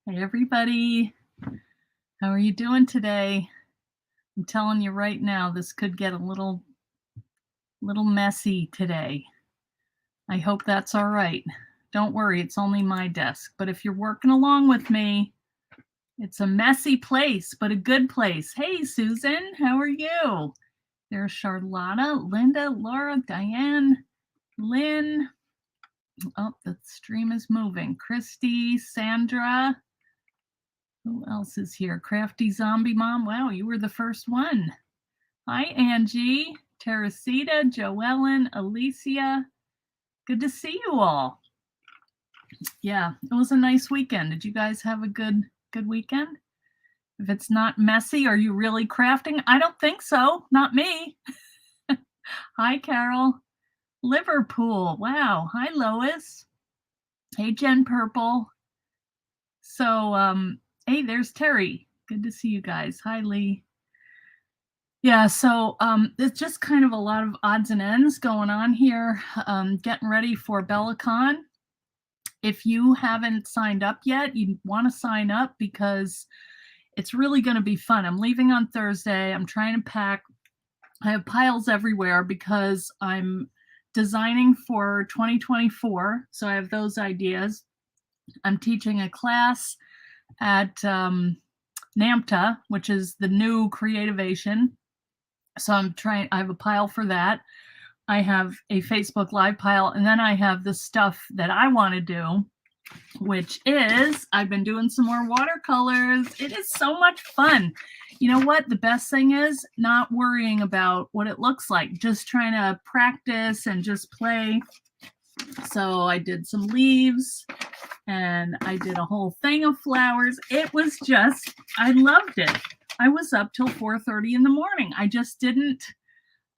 Hey everybody, how are you doing today? I'm telling you right now, this could get a little messy today. I hope that's all right. Don't worry, it's only my desk, but if you're working along with me, it's a messy place, but a good place. Hey Susan, how are you? There's Charlotta, Linda, Laura, Diane, Lynn. Oh, the stream is moving. Christy, Sandra. Who else is here? Crafty Zombie Mom. Wow, you were the first one. Hi, Angie, Teresita, Joellen, Alicia. Good to see you all. Yeah, it was a nice weekend. Did you guys have a good weekend? If it's not messy, are you really crafting? I don't think so. Not me. Hi, Carol. Liverpool. Wow. Hi, Lois. Hey, Jen Purple. So, hey, there's Terry. Good to see you guys. Hi, Lee. Yeah, so it's just kind of a lot of odds and ends going on here. Getting ready for BellaCon. If you haven't signed up yet, you want to sign up because it's really going to be fun. I'm leaving on Thursday. I'm trying to pack. I have piles everywhere because I'm designing for 2024. So I have those ideas. I'm teaching a class at NAMTA, which is the new Creativation. So I have a pile for that. I have a Facebook Live pile, and then I have the stuff that I want to do, which is I've been doing some more watercolors. It is so much fun. You know what? The best thing is not worrying about what it looks like, just trying to practice and just play. So I did some leaves and I did a whole thing of flowers. It was just, I loved it. I was up till 4:30 in the morning. I just didn't,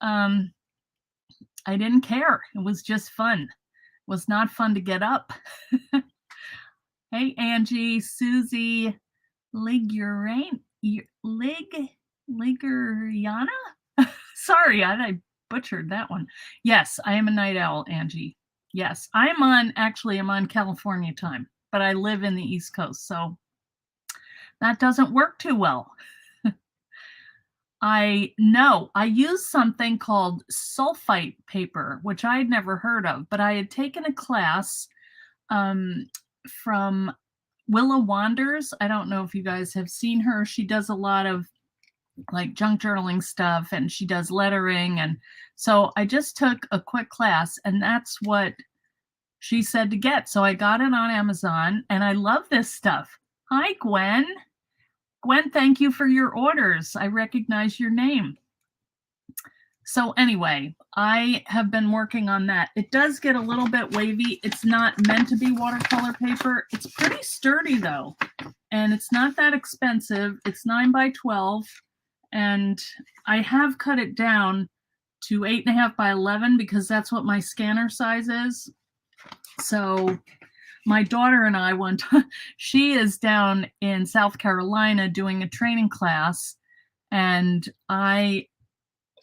I didn't care. It was just fun. It was not fun to get up. Hey, Angie, Susie, Liguriana? Sorry, I butchered that one. Yes, I am a night owl, Angie. Yes, I'm on California time, but I live in the East Coast, so that doesn't work too well. I know I used something called sulfite paper, which I had never heard of, but I had taken a class from Willa Wanders. I don't know if you guys have seen her. She does a lot of like junk journaling stuff and she does lettering. And so I just took a quick class and that's what she said to get. So I got it on Amazon and I love this stuff. Hi, Gwen. Gwen, thank you for your orders. I recognize your name. So anyway, I have been working on that. It does get a little bit wavy. It's not meant to be watercolor paper. It's pretty sturdy though. And it's not that expensive. It's 9 by 12. And I have cut it down to 8.5 by 11 because that's what my scanner size is. So my daughter and I she is down in South Carolina doing a training class. And I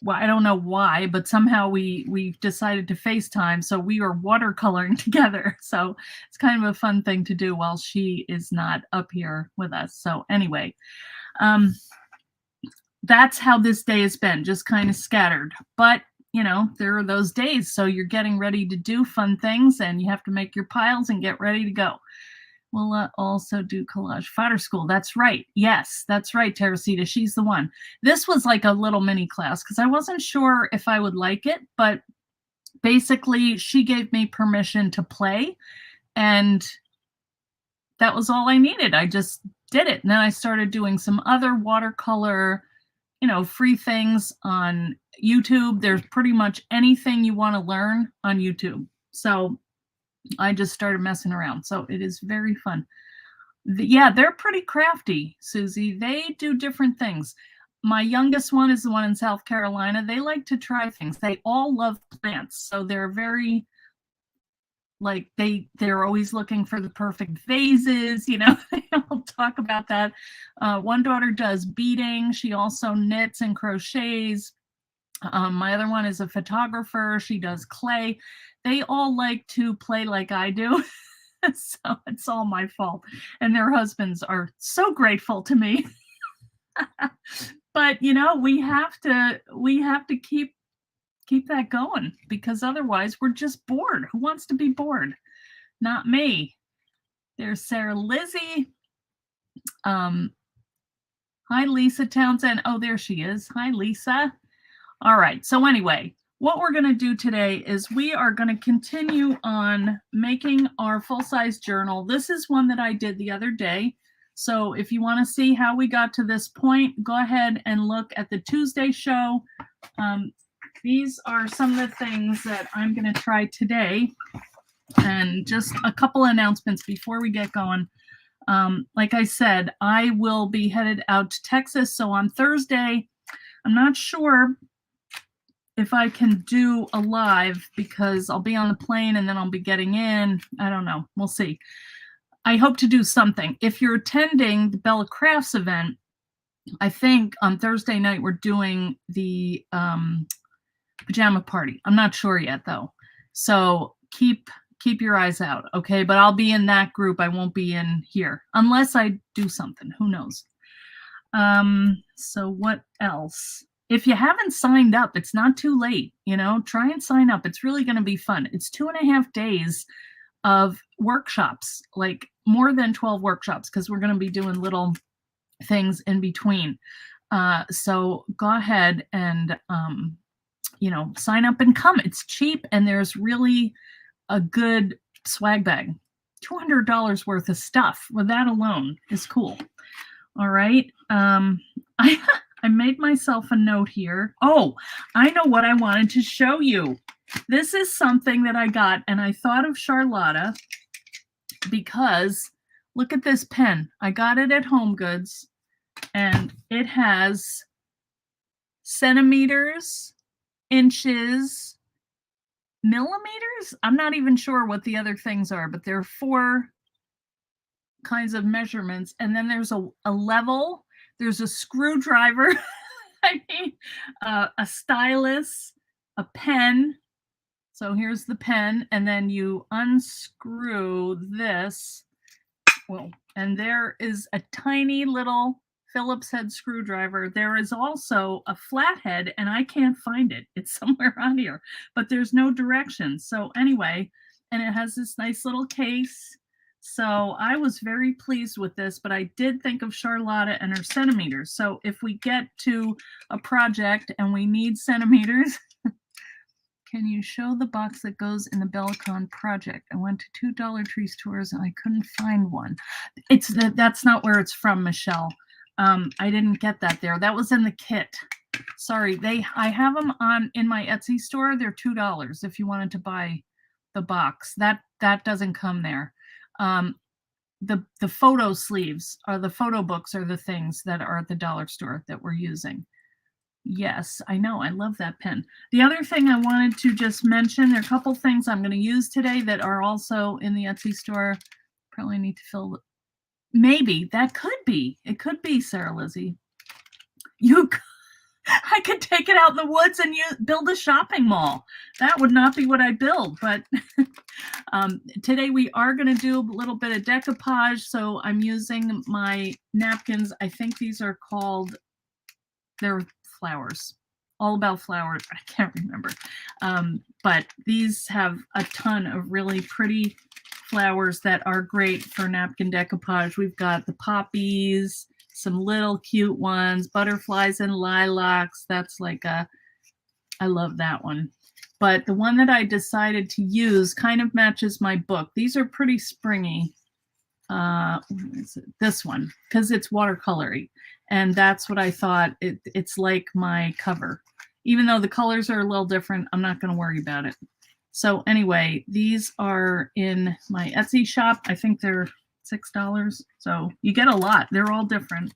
don't know why, but somehow we decided to FaceTime. So we were watercoloring together. So it's kind of a fun thing to do while she is not up here with us. So anyway, that's how this day has been, just kind of scattered. But, you know, there are those days. So you're getting ready to do fun things and you have to make your piles and get ready to go. We'll also do collage fodder school. That's right. Yes, that's right, Teresita. She's the one. This was like a little mini class because I wasn't sure if I would like it, but basically she gave me permission to play and that was all I needed. I just did it. And then I started doing some other watercolor, you know, free things on YouTube. There's pretty much anything you want to learn on YouTube. So I just started messing around. So it is very fun. Yeah, they're pretty crafty, Susie. They do different things. My youngest one is the one in South Carolina. They like to try things. They all love plants. So they're very, like, they're always looking for the perfect vases, you know. I'll talk about that. One daughter does beading. She also knits and crochets. My other one is a photographer. She does clay. They all like to play like I do. So it's all my fault. And their husbands are so grateful to me. But you know, we have to keep that going because otherwise we're just bored. Who wants to be bored? Not me. There's Sarah Lizzie. Hi, Lisa Townsend. Oh, there she is. Hi, Lisa. All right. So anyway, what we're going to do today is we are going to continue on making our full-size journal. This is one that I did the other day. So if you want to see how we got to this point, go ahead and look at the Tuesday show. These are some of the things that I'm going to try today. And just a couple announcements before we get going. Like I said, I will be headed out to Texas. So on Thursday, I'm not sure if I can do a live because I'll be on the plane and then I'll be getting in. I don't know. We'll see. I hope to do something. If you're attending the Bella Crafts event, I think on Thursday night we're doing the pajama party. I'm not sure yet though. So keep your eyes out, okay? But I'll be in that group. I won't be in here unless I do something. Who knows? So what else? If you haven't signed up, it's not too late. You know, try and sign up. It's really going to be fun. It's 2.5 days of workshops, like more than 12 workshops, because we're going to be doing little things in between. So go ahead and, you know, sign up and come. It's cheap and there's really a good swag bag. $200 worth of stuff. Well, that alone is cool. All right. I made myself a note here. Oh, I know what I wanted to show you. This is something that I got, and I thought of Charlotta because look at this pen. I got it at Home Goods, and it has centimeters, inches, millimeters. I'm not even sure what the other things are, but there are 4 kinds of measurements. And then there's a level, there's a screwdriver, I mean, a stylus, a pen. So here's the pen, and then you unscrew this. Well, and there is a tiny little Phillips head screwdriver. There is also a flathead, and I can't find it. It's somewhere on here, but there's no directions. So anyway, and it has this nice little case. So I was very pleased with this, but I did think of Charlotta and her centimeters. So if we get to a project and we need centimeters, can you show the box that goes in the Bellicon project? I went to 2 Dollar Tree stores and I couldn't find one. That's not where it's from, Michelle. I didn't get that there. That was in the kit. Sorry, I have them in my Etsy store. They're $2 if you wanted to buy the box. That doesn't come there. The photo sleeves or the photo books are the things that are at the dollar store that we're using. Yes, I know. I love that pen. The other thing I wanted to just mention, there are a couple things I'm going to use today that are also in the Etsy store. Probably need to fill. Maybe that could be. It could be, Sarah Lizzie. I could take it out in the woods and build a shopping mall. That would not be what I build, but today we are going to do a little bit of decoupage. So I'm using my napkins. I think these are called, they're flowers, all about flowers. I can't remember. But these have a ton of really pretty flowers that are great for napkin decoupage. We've got the poppies, some little cute ones, butterflies and lilacs. That's like I love that one. But the one that I decided to use kind of matches my book. These are pretty springy. This one, because it's watercolory. And that's what I thought. It's like my cover. Even though the colors are a little different, I'm not going to worry about it. So anyway, these are in my Etsy shop. I think they're $6. So you get a lot. They're all different.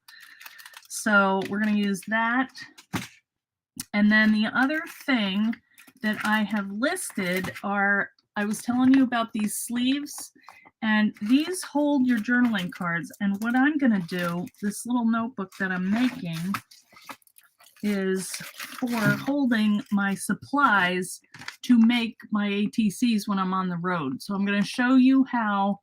So we're going to use that. And then the other thing that I have listed are, I was telling you about these sleeves. And these hold your journaling cards. And what I'm going to do, this little notebook that I'm making, is for holding my supplies to make my ATCs when I'm on the road. So I'm going to show you how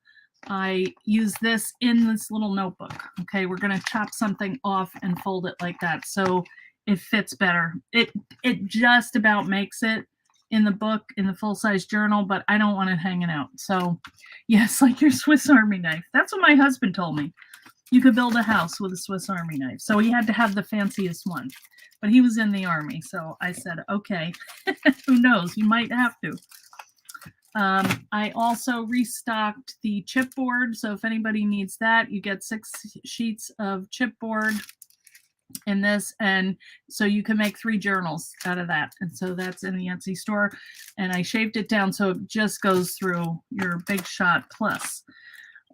I use this in this little notebook. Okay, we're going to chop something off and fold it like that so it fits better. It just about makes it in the book, in the full-size journal, but I don't want it hanging out. So yes, like your Swiss Army knife. That's what my husband told me. You could build a house with a Swiss Army knife. So he had to have the fanciest one. But he was in the Army, so I said, okay, who knows? You might have to. I also restocked the chipboard, so if anybody needs that, you get 6 sheets of chipboard in this, and so you can make 3 journals out of that. And so that's in the Etsy store, and I shaved it down so it just goes through your Big Shot Plus.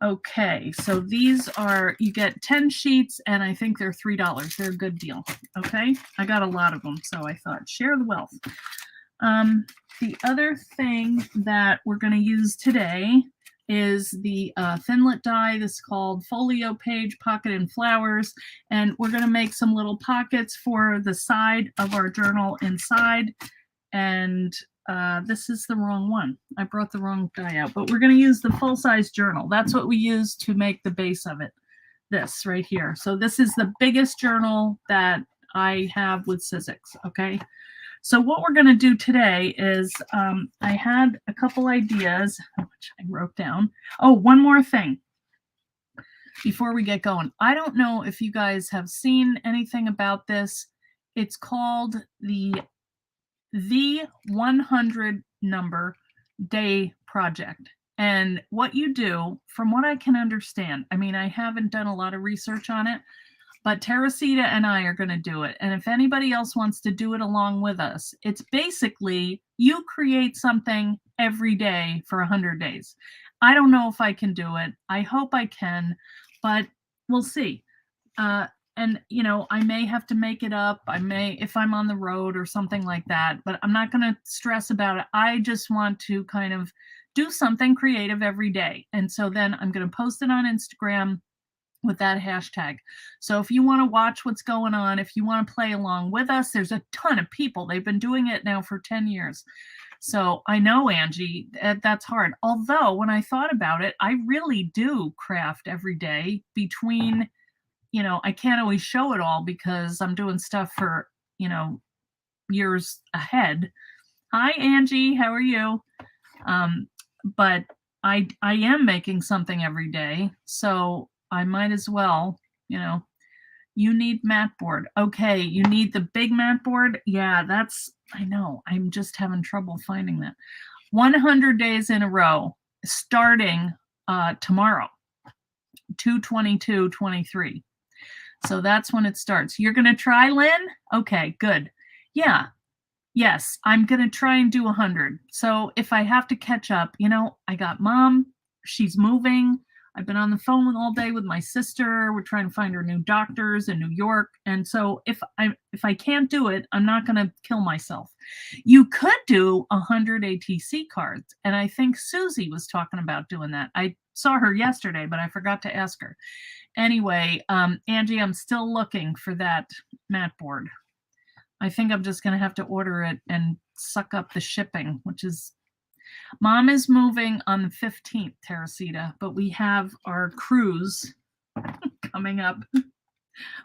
Okay, so these are, you get 10 sheets, and I think they're $3. They're a good deal. Okay, I got a lot of them, so I thought share the wealth. The other thing that we're going to use today is the Thinlit die. This is called Folio Page Pocket and Flowers, and we're going to make some little pockets for the side of our journal inside. And this is the wrong one. I brought the wrong die out, but we're going to use the full-size journal. That's what we use to make the base of it. This right here. So this is the biggest journal that I have with Sizzix. Okay. So what we're going to do today is I had a couple ideas, which I wrote down. Oh, one more thing before we get going. I don't know if you guys have seen anything about this. It's called the 100 number day project. And what you do, from what I can understand, I mean, I haven't done a lot of research on it, but Teresita and I are going to do it. And if anybody else wants to do it along with us, it's basically you create something every day for 100 days. I don't know if I can do it. I hope I can, but we'll see. And, you know, I may have to make it up. I may, if I'm on the road or something like that, but I'm not going to stress about it. I just want to kind of do something creative every day. And so then I'm going to post it on Instagram with that hashtag. So if you want to watch what's going on, if you want to play along with us, there's a ton of people. They've been doing it now for 10 years. So I know, Angie, that's hard. Although when I thought about it, I really do craft every day between, you know, I can't always show it all because I'm doing stuff for, you know, years ahead. Hi, Angie. How are you? But I am making something every day. So I might as well, you know, you need mat board. Okay, you need the big mat board. Yeah, that's, I know, I'm just having trouble finding that. 100 days in a row, starting tomorrow, 2/22/23. So that's when it starts. You're going to try, Lynn? Okay, good. Yeah. Yes, I'm going to try and do 100. So if I have to catch up, you know, I got mom, she's moving. I've been on the phone all day with my sister. We're trying to find her new doctors in New York. And so if I can't do it, I'm not going to kill myself. You could do 100 ATC cards. And I think Susie was talking about doing that. I saw her yesterday, but I forgot to ask her. Anyway, Angie, I'm still looking for that mat board. I think I'm just going to have to order it and suck up the shipping, which is, mom is moving on the 15th, Teresita, but we have our cruise coming up.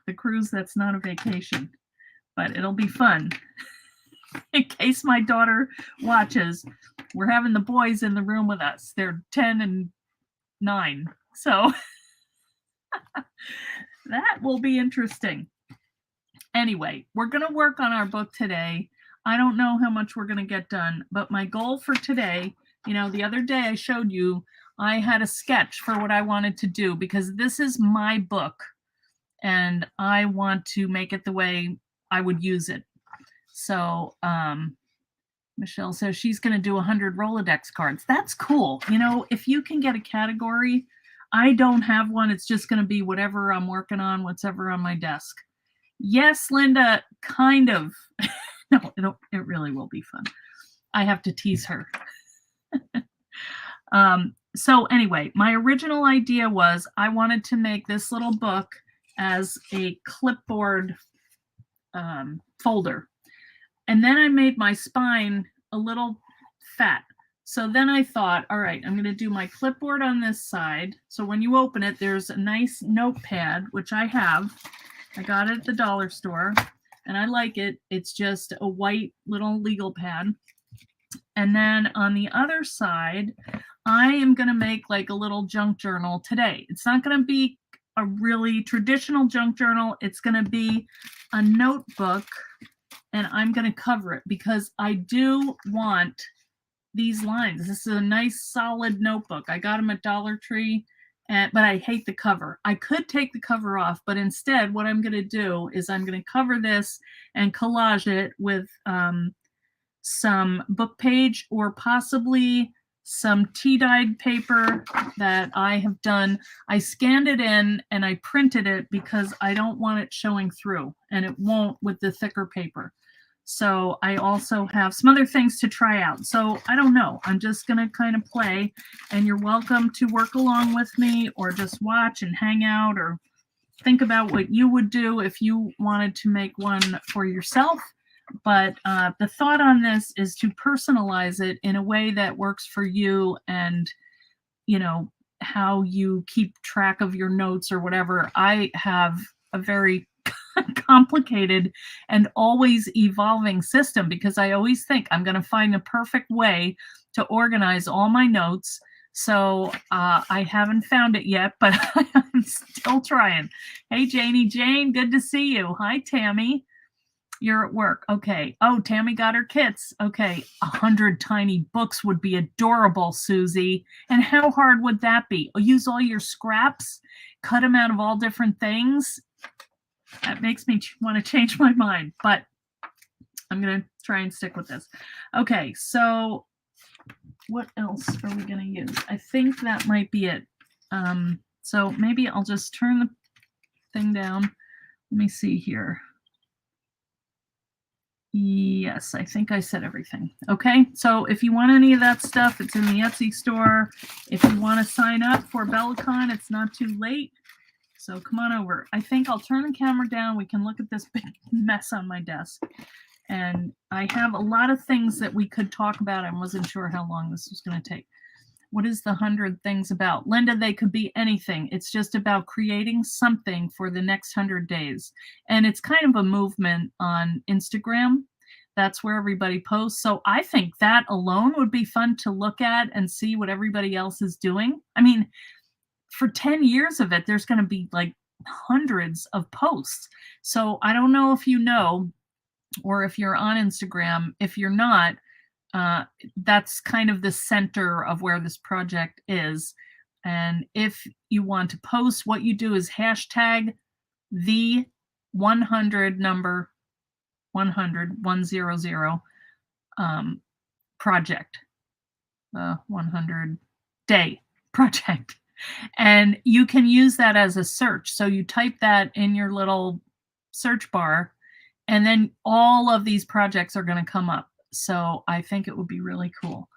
The cruise that's not a vacation, but it'll be fun. In case my daughter watches, we're having the boys in the room with us. They're 10 and 9. So that will be interesting. Anyway, we're going to work on our book today. I don't know how much we're going to get done, but my goal for today, you know, the other day I showed you, I had a sketch for what I wanted to do because this is my book and I want to make it the way I would use it. So, Michelle says she's going to do 100 Rolodex cards. That's cool. You know, if you can get a category, I don't have one. It's just going to be whatever I'm working on, whatever on my desk. Yes, Linda, kind of. No, it really will be fun. I have to tease her. So anyway, my original idea was I wanted to make this little book as a clipboard folder. And then I made my spine a little fat. So then I thought, all right, I'm going to do my clipboard on this side. So when you open it, there's a nice notepad, which I have. I got it at the dollar store and I like it. It's just a white little legal pad. And then on the other side, I am going to make like a little junk journal today. It's not going to be a really traditional junk journal. It's going to be a notebook, and I'm going to cover it because I do want these lines. This is a nice solid notebook. I got them at Dollar Tree, but I hate the cover. I could take the cover off, but instead what I'm going to do is I'm going to cover this and collage it with some book page or possibly some tea-dyed paper that I have done. I scanned it in and I printed it because I don't want it showing through, and it won't with the thicker paper. So I also have some other things to try out. So I don't know. I'm just going to kind of play, and you're welcome to work along with me or just watch and hang out or think about what you would do if you wanted to make one for yourself. But the thought on this is to personalize it in a way that works for you and, you know, how you keep track of your notes or whatever. I have a very complicated and always evolving system because I always think I'm going to find the perfect way to organize all my notes. So I haven't found it yet, but I'm still trying. Hey, Jane, good to see you. Hi, Tammy. You're at work. Okay. Oh, Tammy got her kits. Okay. 100 tiny books would be adorable, Susie. And how hard would that be? Use all your scraps, cut them out of all different things. That makes me want to change my mind, but I'm going to try and stick with this. Okay. So what else are we going to use? I think that might be it. So maybe I'll just turn the thing down. Let me see here. Yes, I think I said everything. Okay, so if you want any of that stuff, it's in the Etsy store. If you want to sign up for BellaCon, it's not too late. So come on over. I think I'll turn the camera down. We can look at this big mess on my desk. And I have a lot of things that we could talk about. I wasn't sure how long this was going to take. What is the 100 things about? Linda, they could be anything. It's just about creating something for the next 100 days. And it's kind of a movement on Instagram. That's where everybody posts. So I think that alone would be fun to look at and see what everybody else is doing. I mean, for 10 years of it, there's going to be like hundreds of posts. So I don't know if you know, or if you're on Instagram. If you're not, that's kind of the center of where this project is. And if you want to post, what you do is hashtag the 100 number 100 project, 100 day project, and you can use that as a search. So you type that in your little search bar, and then all of these projects are going to come up. So I think it would be really cool.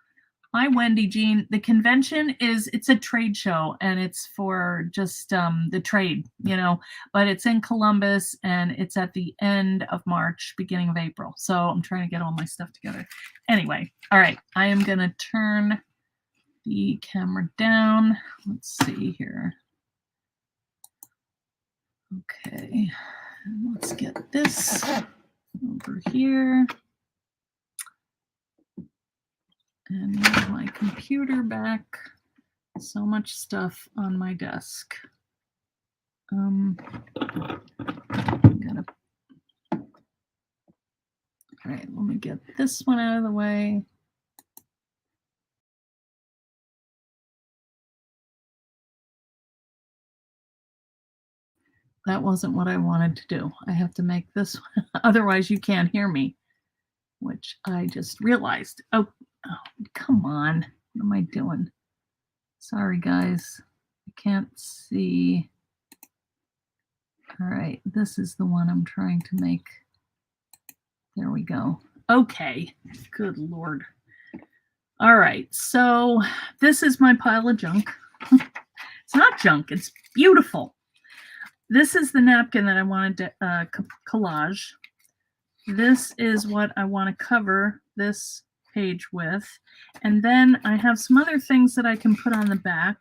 Hi, Wendy Jean. The convention it's a trade show, and it's for just the trade, you know, but it's in Columbus, and it's at the end of March, beginning of April. So I'm trying to get all my stuff together. Anyway, all right, I am going to turn the camera down. Let's see here. Okay, let's get this over here. And move my computer back. So much stuff on my desk. I'm gonna. All right, let me get this one out of the way. That wasn't what I wanted to do. I have to make this one, otherwise you can't hear me, which I just realized. Oh, come on. What am I doing? Sorry, guys. I can't see. All right, this is the one I'm trying to make. There we go. Okay, good Lord. All right, so this is my pile of junk. It's not junk, it's beautiful. This is the napkin that I wanted to collage. This is what I want to cover this page with. And then I have some other things that I can put on the back.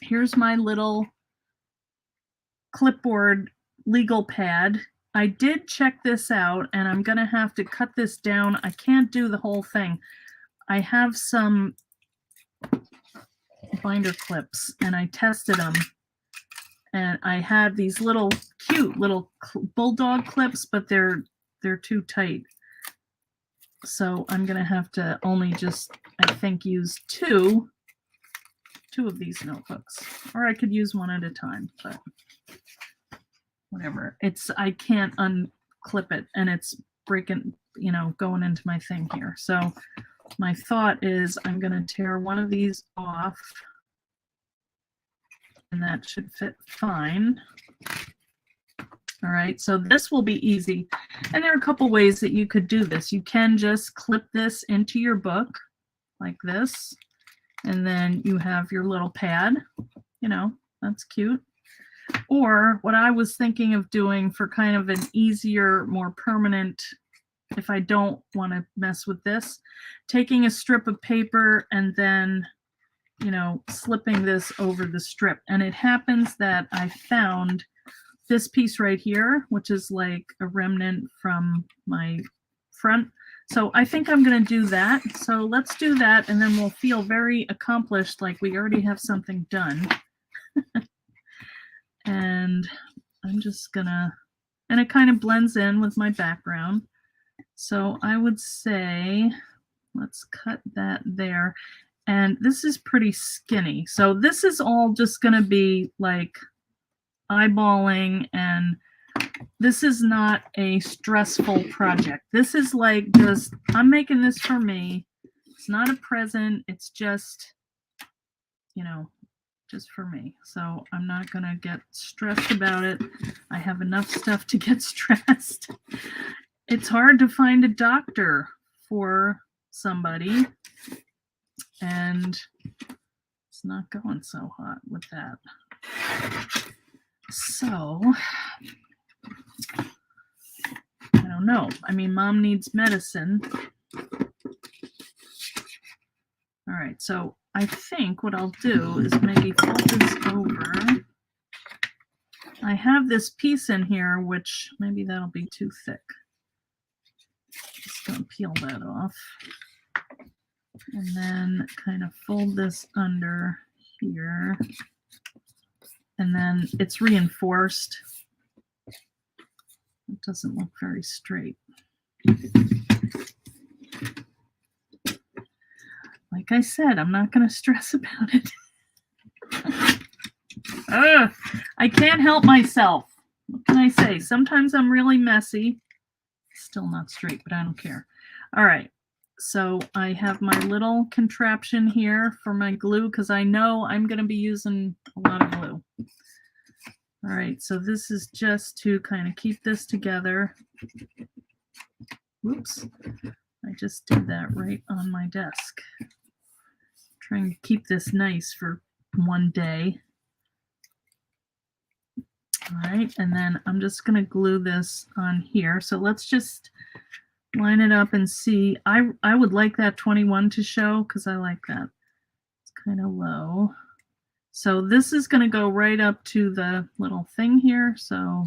Here's my little clipboard legal pad. I did check this out, and I'm going to have to cut this down. I can't do the whole thing. I have some binder clips, and I tested them. And I had these little cute little bulldog clips, but they're too tight. So I'm going to have to only just, I think, use two of these notebooks. Or I could use one at a time, but whatever. I can't unclip it, and it's breaking, going into my thing here. So my thought is I'm going to tear one of these off, and that should fit fine. All right, so this will be easy. And there are a couple ways that you could do this. You can just clip this into your book like this, and then you have your little pad. That's cute. Or what I was thinking of doing for kind of an easier, more permanent, if I don't want to mess with this, taking a strip of paper and then, slipping this over the strip. And it happens that I found this piece right here, which is like a remnant from my front. So I think I'm going to do that. So let's do that, and then we'll feel very accomplished, like we already have something done. And I'm just gonna, and it kind of blends in with my background. So I would say, let's cut that there. And this is pretty skinny. So this is all just gonna be like eyeballing, and this is not a stressful project. This is like just, I'm making this for me. It's not a present. It's just, just for me. So I'm not going to get stressed about it. I have enough stuff to get stressed. It's hard to find a doctor for somebody, and it's not going so hot with that. So I don't know. I mean, mom needs medicine. All right, so I think what I'll do is maybe fold this over. I have this piece in here, which maybe that'll be too thick. Just gonna peel that off. And then kind of fold this under here. And then it's reinforced. It doesn't look very straight. Like I said, I'm not going to stress about it. I can't help myself. What can I say? Sometimes I'm really messy. Still not straight, but I don't care. All right. So I have my little contraption here for my glue, because I know I'm going to be using a lot of glue. All right. So this is just to kind of keep this together. Whoops. I just did that right on my desk. Trying to keep this nice for one day. All right, and then I'm just going to glue this on here. So let's just line it up and see. I would like that 21 to show, because I like that. It's kind of low. So this is going to go right up to the little thing here. So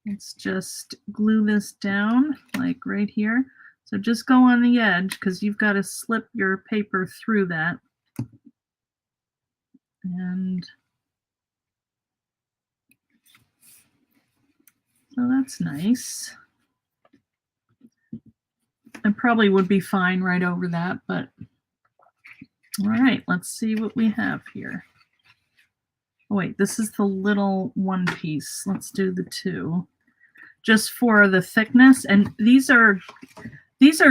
let's just glue this down like right here. So just go on the edge, because you've got to slip your paper through that. And so that's nice. I probably would be fine right over that, but all right, let's see what we have here. Oh wait, this is the little one piece. Let's do the two, just for the thickness. And these are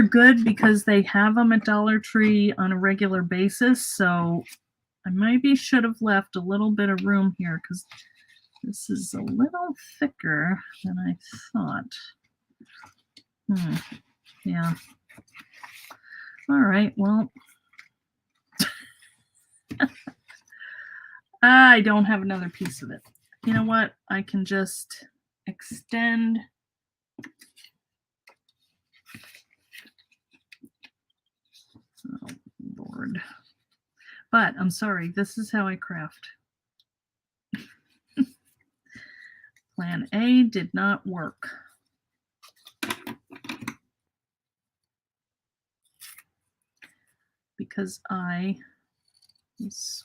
good because they have them at Dollar Tree on a regular basis. So I maybe should have left a little bit of room here, because this is a little thicker than I thought. Yeah. All right, well. I don't have another piece of it. You know what? I can just extend But I'm sorry, this is how I craft. Plan A did not work. Because I was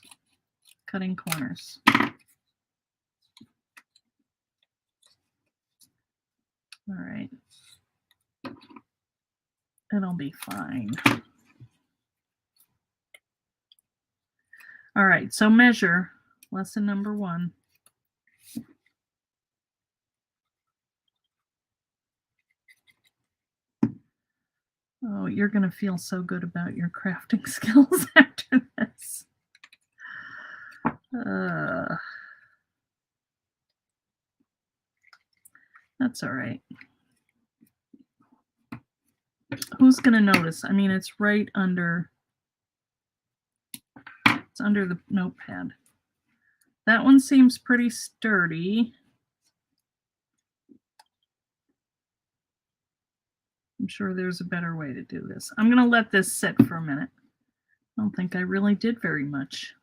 cutting corners. All right. It'll be fine. All right, so measure, lesson number 1. Oh, you're going to feel so good about your crafting skills after this. That's all right. Who's going to notice? I mean, it's right under, it's under the notepad. That one seems pretty sturdy. I'm sure there's a better way to do this. I'm going to let this sit for a minute. I don't think I really did very much.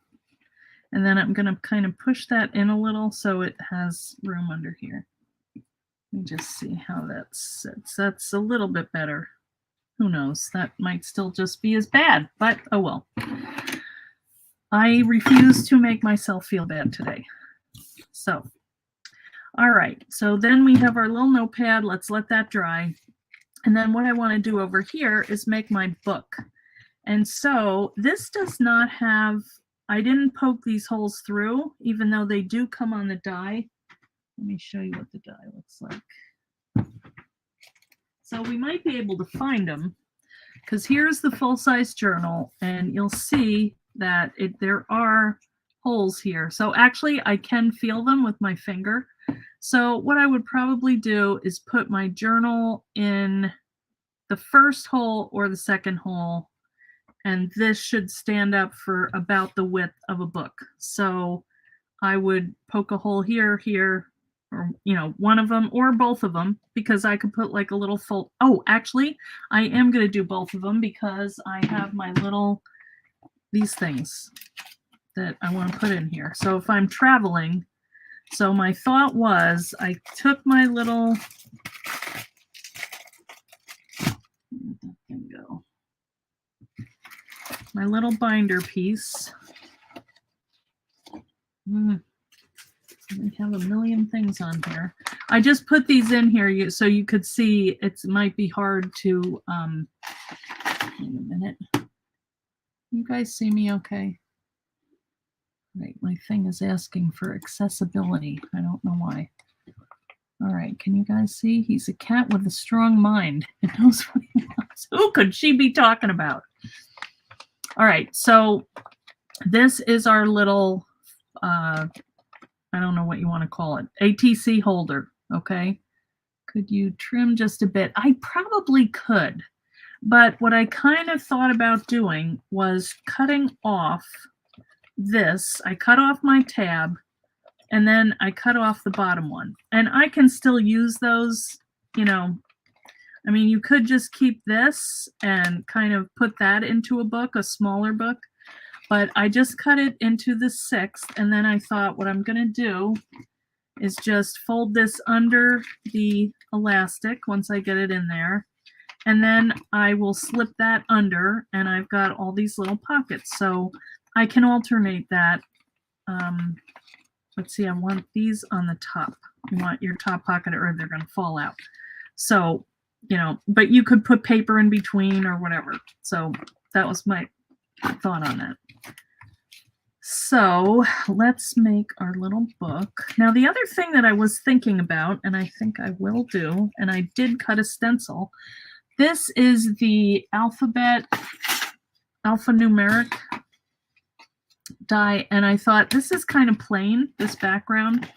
And then I'm going to kind of push that in a little so it has room under here. Let me just see how that sits. That's a little bit better. Who knows? That might still just be as bad, but oh well. I refuse to make myself feel bad today. So, all right. So then we have our little notepad. Let's let that dry. And then what I want to do over here is make my book. And so this does not have, I didn't poke these holes through, even though they do come on the die. Let me show you what the die looks like. So we might be able to find them, because here's the full-size journal, and you'll see that there are holes here. So actually I can feel them with my finger. So what I would probably do is put my journal in the first hole or the second hole, and this should stand up for about the width of a book. So I would poke a hole here, here, or, you know, one of them or both of them, because I could put like a little fold. Oh, actually, I am going to do both of them because I have my little, these things that I want to put in here. So if I'm traveling, so my thought was I took my little, where'd that thing go? My little binder piece. We have a million things on here. I just put these in here so you could see. It might be hard to, wait a minute. You guys see me okay? Right, my thing is asking for accessibility. I don't know why. All right, can you guys see? He's a cat with a strong mind. It knows what he wants. Who could she be talking about? All right, so this is our little, I don't know what you want to call it, ATC holder, okay? Could you trim just a bit? I probably could, but what I kind of thought about doing was cutting off this. I cut off my tab, and then I cut off the bottom one. And I can still use those, you know. I mean, you could just keep this and kind of put that into a book, a smaller book. But I just cut it into the 6th, and then I thought what I'm going to do is just fold this under the elastic once I get it in there, and then I will slip that under, and I've got all these little pockets. So I can alternate that. Let's see, I want these on the top. You want your top pocket or they're going to fall out. So, you know, but you could put paper in between or whatever. So that was my thought on that. So let's make our little book. Now, the other thing that I was thinking about, and I think I will do, and I did cut a stencil. This is the alphanumeric die, and I thought this is kind of plain, this background.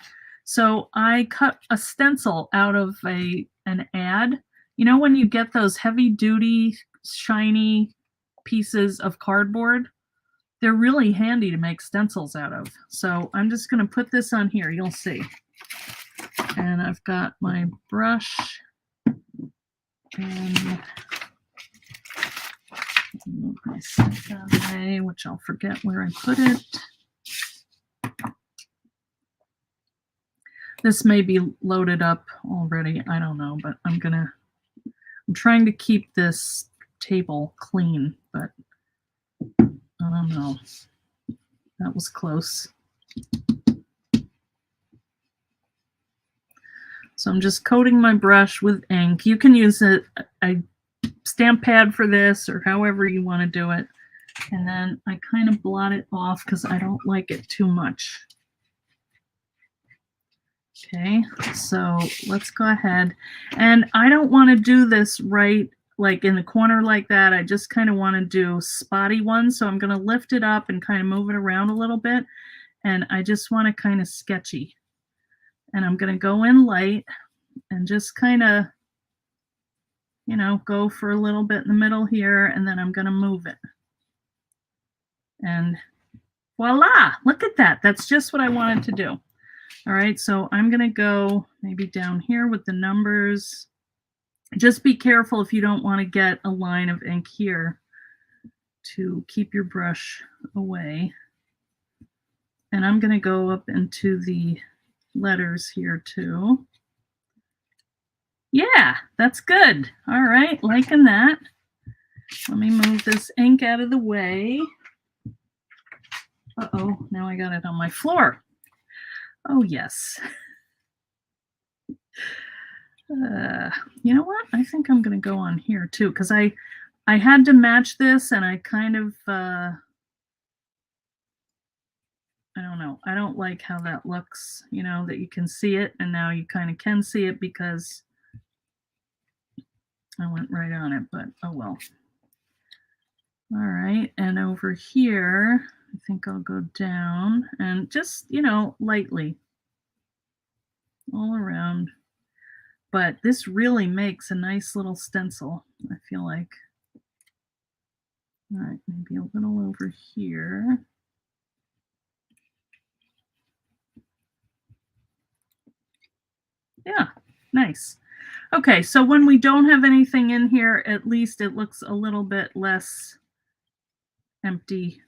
So I cut a stencil out of an ad. You know when you get those heavy-duty, shiny pieces of cardboard? They're really handy to make stencils out of. So I'm just going to put this on here. You'll see. And I've got my brush. And Move my stuff out of the way, which I'll forget where I put it. This may be loaded up already. I don't know, but I'm trying to keep this table clean, but I don't know. That was close. So I'm just coating my brush with ink. You can use a stamp pad for this or however you want to do it. And then I kind of blot it off because I don't like it too much. Okay, so let's go ahead. And I don't want to do this right like in the corner like that. I just kind of want to do spotty ones. So I'm going to lift it up and kind of move it around a little bit. And I just want to kind of sketchy. And I'm going to go in light and just kind of, you know, go for a little bit in the middle here. And then I'm going to move it. And voila, look at that. That's just what I wanted to do. All right, so I'm going to go maybe down here with the numbers. Just be careful if you don't want to get a line of ink here to keep your brush away. And I'm going to go up into the letters here too. Yeah, that's good. All right, liking that. Let me move this ink out of the way. Uh-oh, now I got it on my floor. Oh, yes. You know what? I think I'm going to go on here too, because I had to match this and I kind of, I don't know. I don't like how that looks, you know, that you can see it. And now you kind of can see it because I went right on it, but oh well. All right. And over here, I think I'll go down and just, you know, lightly all around. But this really makes a nice little stencil, I feel like. All right, maybe a little over here. Yeah, nice. Okay, so when we don't have anything in here, at least it looks a little bit less empty.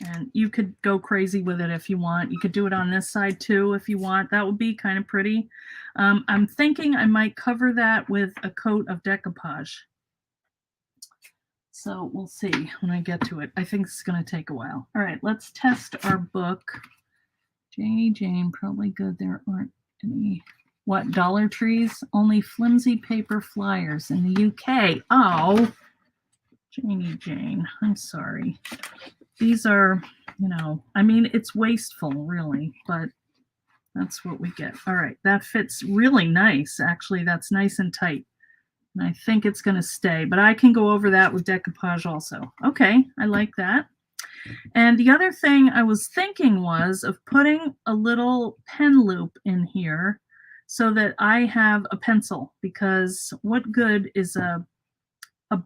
And you could go crazy with it if you want. You could do it on this side too if you want. That would be kind of pretty. I'm thinking I might cover that with a coat of decoupage. So we'll see when I get to it. I think it's going to take a while. All right, let's test our book. Janie Jane, probably good. There aren't any, what, Dollar Trees? Only flimsy paper flyers in the UK. Oh, Janie Jane, I'm sorry. These are, you know, I mean, it's wasteful, really, but that's what we get. All right, that fits really nice. Actually, that's nice and tight. And I think it's going to stay, but I can go over that with decoupage also. Okay, I like that. And the other thing I was thinking was of putting a little pen loop in here so that I have a pencil, because what good is a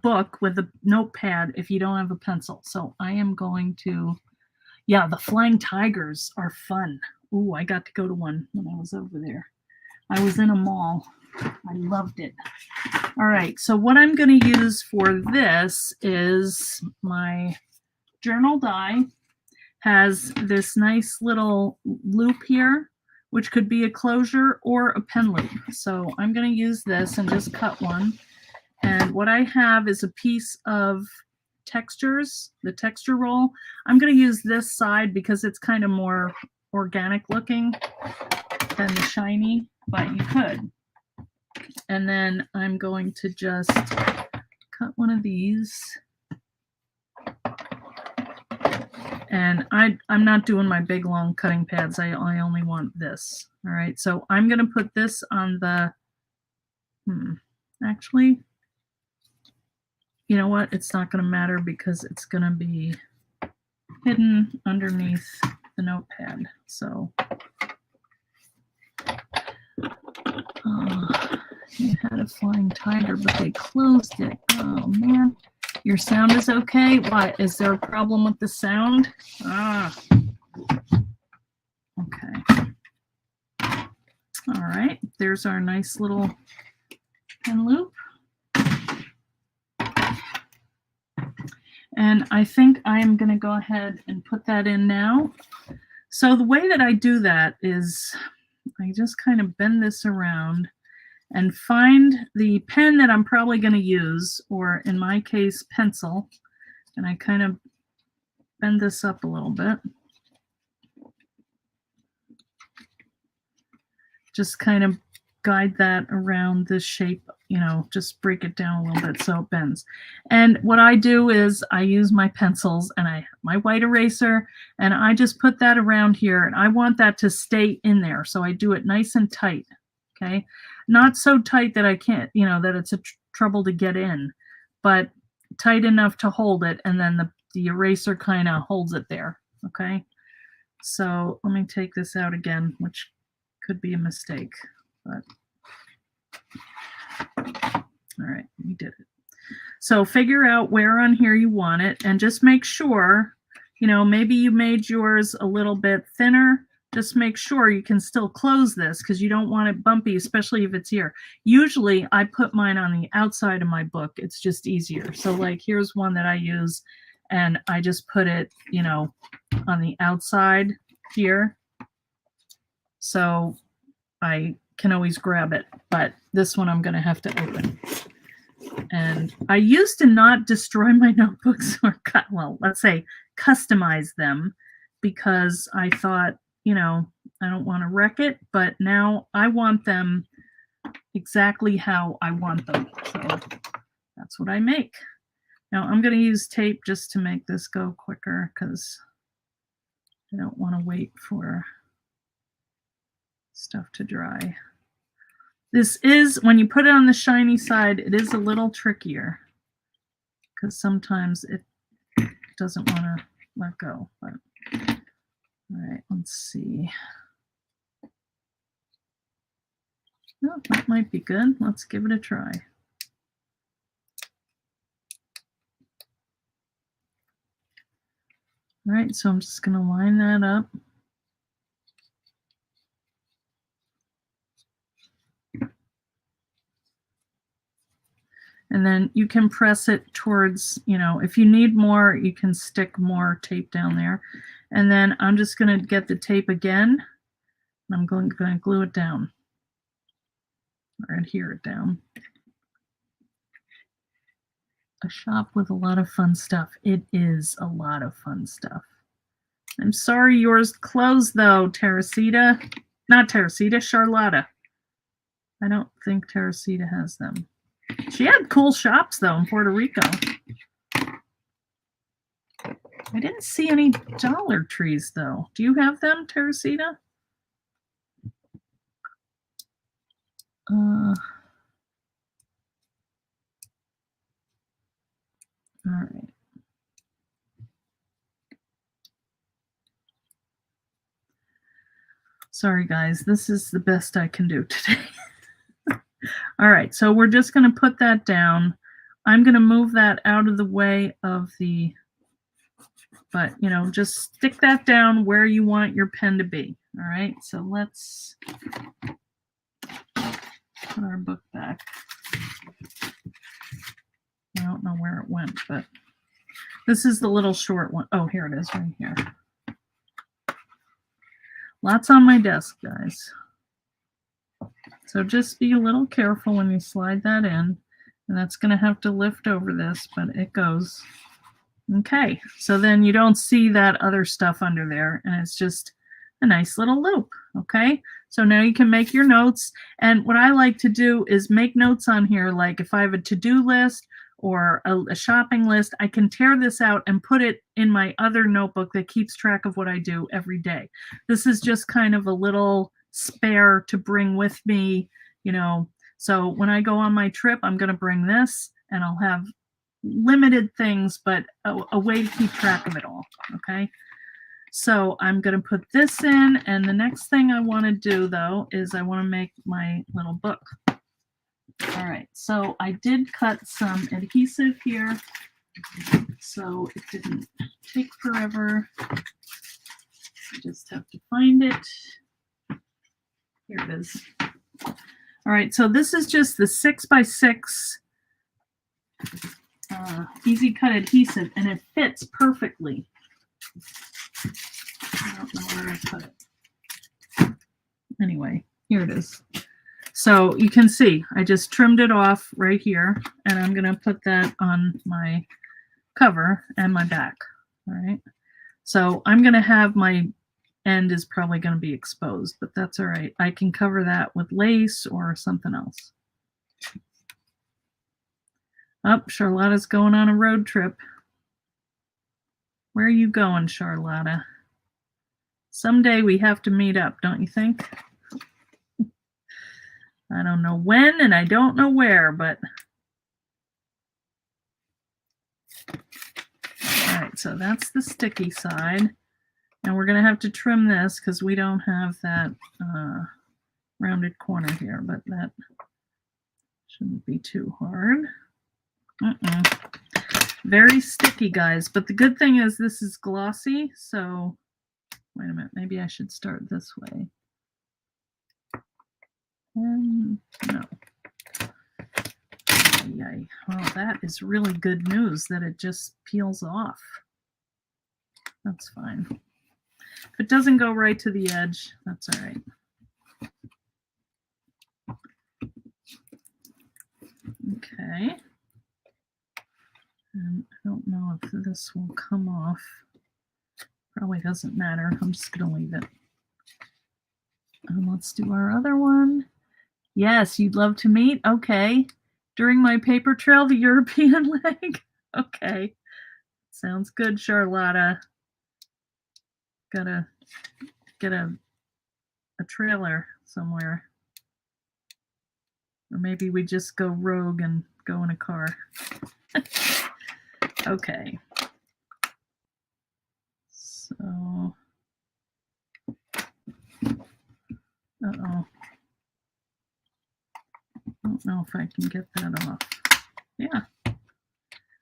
book with a notepad if you don't have a pencil? So I am going to, yeah, the flying tigers are fun. Ooh, I got to go to one when I was over there. I was in a mall. I loved it. All right, so what I'm going to use for this is my journal die. Has this nice little loop here, which could be a closure or a pen loop. So I'm going to use this and just cut one. And what I have is a piece of textures, the texture roll. I'm going to use this side because it's kind of more organic looking than the shiny, but you could. And then I'm going to just cut one of these. And I'm not doing my big long cutting pads. I only want this. All right, so I'm going to put this on the, actually, you know what? It's not going to matter because it's going to be hidden underneath the notepad. So they had a flying tiger, but they closed it. Oh, man. Your sound is okay? What? Is there a problem with the sound? Ah. Okay. All right. There's our nice little pen loop. And I think I'm going to go ahead and put that in now. So the way that I do that is I just kind of bend this around and find the pen that I'm probably going to use, or in my case, pencil. And I kind of bend this up a little bit. Just kind of guide that around this shape, you know, just break it down a little bit so it bends. And what I do is I use my pencils and my white eraser, and I just put that around here, and I want that to stay in there. So I do it nice and tight, okay? Not so tight that I can't, you know, that it's a trouble to get in, but tight enough to hold it, and then the eraser kind of holds it there, okay? So let me take this out again, which could be a mistake, but all right, we did it. So figure out where on here you want it, and just make sure, you know, maybe you made yours a little bit thinner. Just make sure you can still close this, because you don't want it bumpy, especially if it's here. Usually I put mine on the outside of my book. It's just easier. So like here's one that I use, and I just put it, you know, on the outside here. So I can always grab it, but this one I'm going to have to open. And I used to not destroy my notebooks, or well, let's say customize them, because I thought, you know, I don't want to wreck it, but now I want them exactly how I want them. So that's what I make. Now I'm going to use tape just to make this go quicker, because I don't want to wait for stuff to dry. This is, when you put it on the shiny side, it is a little trickier, because sometimes it doesn't want to let go. But all right, let's see. Oh, that might be good. Let's give it a try. All right, so I'm just going to line that up. And then you can press it towards, you know, if you need more, you can stick more tape down there. And then I'm just going to get the tape again. And I'm going to glue it down, or adhere it down. A shop with a lot of fun stuff. It is a lot of fun stuff. I'm sorry yours closed though, Teresita. Not Teresita, Charlotta. I don't think Teresita has them. She had cool shops though in Puerto Rico. I didn't see any Dollar Trees though. Do you have them, Teresita? All right. Sorry guys, this is the best I can do today. All right, so we're just going to put that down. I'm going to move that out of the way of the, but you know, just stick that down where you want your pen to be. All right, so let's put our book back. I don't know where it went, but this is the little short one. Oh, here it is right here. Lots on my desk, guys. So just be a little careful when you slide that in. And that's going to have to lift over this, but it goes. Okay, so then you don't see that other stuff under there, and it's just a nice little loop. Okay, so now you can make your notes. And what I like to do is make notes on here, like if I have a to-do list or a shopping list, I can tear this out and put it in my other notebook that keeps track of what I do every day. This is just kind of a little spare to bring with me, you know. So when I go on my trip, I'm going to bring this, and I'll have limited things, but a way to keep track of it all. Okay, so I'm going to put this in, and the next thing I want to do though is I want to make my little book. All right, so I did cut some adhesive here, so it didn't take forever. I just have to find it. Here it is. All right, so this is just the 6x6 Easy Cut adhesive, and it fits perfectly. I don't know where I put it. Anyway, here it is. So you can see I just trimmed it off right here, and I'm going to put that on my cover and my back. All right. So I'm going to have my end is probably going to be exposed, but that's all right. I can cover that with lace or something else. Oh, Charlotta's going on a road trip. Where are you going, Charlotta? Someday we have to meet up, don't you think? I don't know when and I don't know where, but all right, so that's the sticky side. And we're going to have to trim this because we don't have that rounded corner here, but that shouldn't be too hard. Very sticky, guys, but the good thing is this is glossy, so wait a minute, maybe I should start this way. No. Yay. Well, that is really good news that it just peels off. That's fine. If it doesn't go right to the edge, that's all right. Okay. And I don't know if this will come off. Probably doesn't matter. I'm just going to leave it. And let's do our other one. Yes, you'd love to meet? Okay. During my paper trail, the European leg? Okay. Sounds good, Charlotta. Gotta get a trailer somewhere. Or maybe we just go rogue and go in a car. Okay. So, uh-oh. I don't know if I can get that off. Yeah.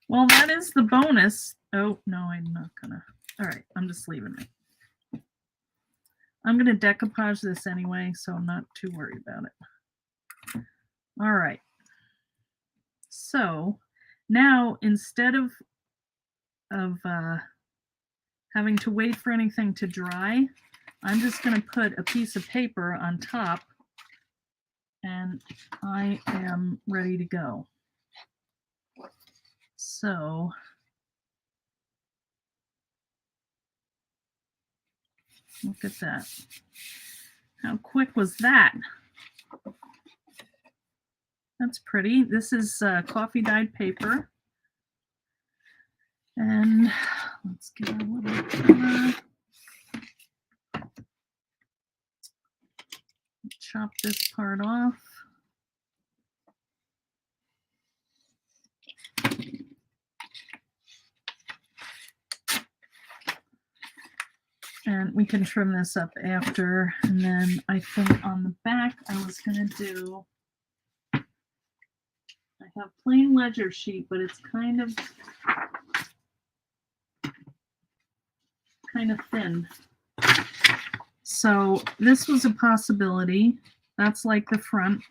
Well, that is the bonus. Oh, no, I'm not gonna. All right, I'm just leaving it. I'm gonna decoupage this anyway, so I'm not too worried about it. All right. So now instead of having to wait for anything to dry, I'm just going to put a piece of paper on top and I am ready to go. So look at that. How quick was that? That's pretty. This is coffee dyed paper. And let's get a little color. Chop this part off. And we can trim this up after. And then I think on the back, I was going to do, I have plain ledger sheet, but it's kind of thin. So this was a possibility. That's like the front.